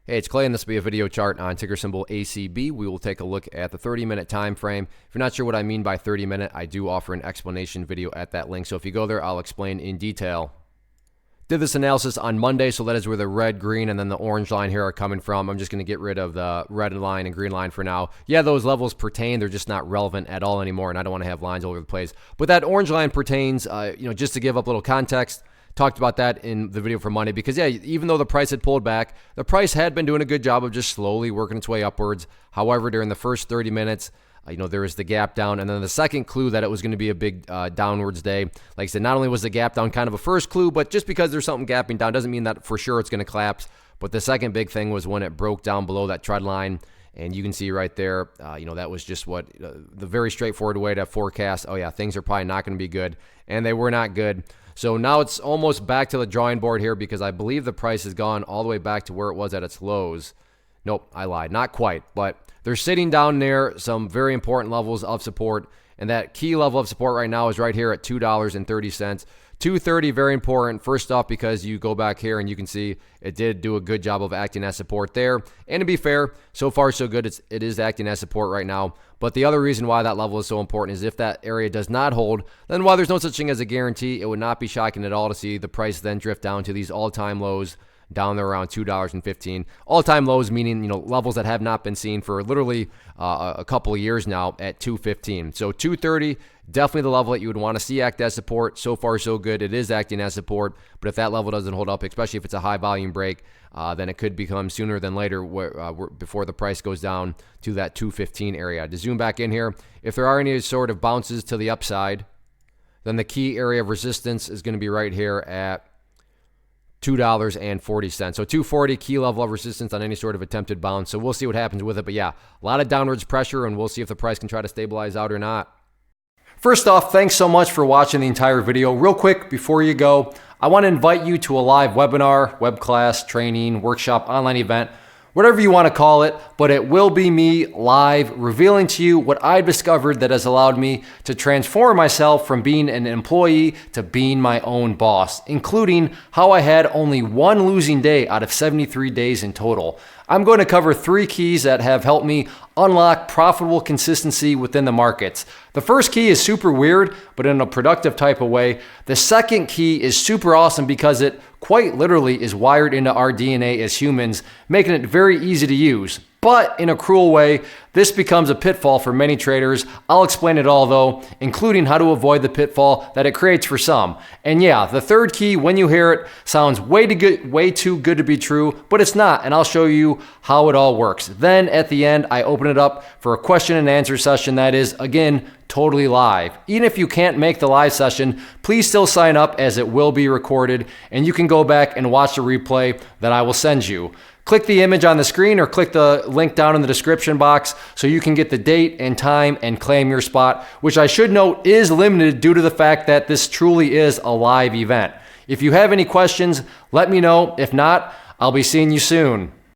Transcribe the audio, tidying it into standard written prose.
Hey, it's Clay, and this will be a video chart on ticker symbol ACB. We will take a look at the 30-minute time frame. If you're not sure what I mean by 30-minute, I do offer an explanation video at that link. So if you go there, I'll explain in detail. Did this analysis on Monday, so that is where the red, green, and then the orange line here are coming from. I'm just going to get rid of the red line and green line for now. Yeah, those levels pertain. They're just not relevant at all anymore, and I don't want to have lines all over the place. But that orange line pertains, just to give up a little context. Talked about that in the video for Monday because, yeah, even though the price had pulled back, the price had been doing a good job of just slowly working its way upwards. However, during the first 30 minutes, there was the gap down, and then the second clue that it was going to be a big downwards day. Like I said, not only was the gap down kind of a first clue, but just because there's something gapping down doesn't mean that for sure it's going to collapse. But the second big thing was when it broke down below that trend line, and you can see right there, that was just what the very straightforward way to forecast. Oh yeah, things are probably not going to be good, and they were not good. So now it's almost back to the drawing board here because I believe the price has gone all the way back to where it was at its lows. Nope, I lied. Not quite, but they're sitting down near some very important levels of support, and that key level of support right now is right here at $2.30. $2.30, very important. First off, because you go back here and you can see it did do a good job of acting as support there. And to be fair, so far so good. It is acting as support right now. But the other reason why that level is so important is if that area does not hold, then while there's no such thing as a guarantee, it would not be shocking at all to see the price then drift down to these all-time lows down there around $2.15. All-time lows meaning, levels that have not been seen for literally a couple of years now at $2.15. So $2.30, definitely the level that you would want to see act as support. So far, so good. It is acting as support, but if that level doesn't hold up, especially if it's a high volume break, then it could become sooner than later before the price goes down to that $2.15 area. To zoom back in here, if there are any sort of bounces to the upside, then the key area of resistance is going to be right here at $2.40. So $2.40 key level of resistance on any sort of attempted bounce. So we'll see what happens with it. But yeah, a lot of downwards pressure, and we'll see if the price can try to stabilize out or not. First off, thanks so much for watching the entire video. Real quick, before you go, I want to invite you to a live webinar, web class, training, workshop, online event, whatever you want to call it, but it will be me live revealing to you what I've discovered that has allowed me to transform myself from being an employee to being my own boss, including how I had only one losing day out of 73 days in total. I'm going to cover 3 keys that have helped me unlock profitable consistency within the markets. The first key is super weird, but in a productive type of way. The second key is super awesome because it quite literally is wired into our DNA as humans, making it very easy to use. But in a cruel way, this becomes a pitfall for many traders. I'll explain it all though, including how to avoid the pitfall that it creates for some. And yeah, the third key, when you hear it, sounds way too good to be true, but it's not, and I'll show you how it all works. Then at the end, I open it up for a question and answer session that is, again, totally live. Even if you can't make the live session, please still sign up as it will be recorded, and you can go back and watch the replay that I will send you. Click the image on the screen or click the link down in the description box so you can get the date and time and claim your spot, which I should note is limited due to the fact that this truly is a live event. If you have any questions, let me know. If not, I'll be seeing you soon.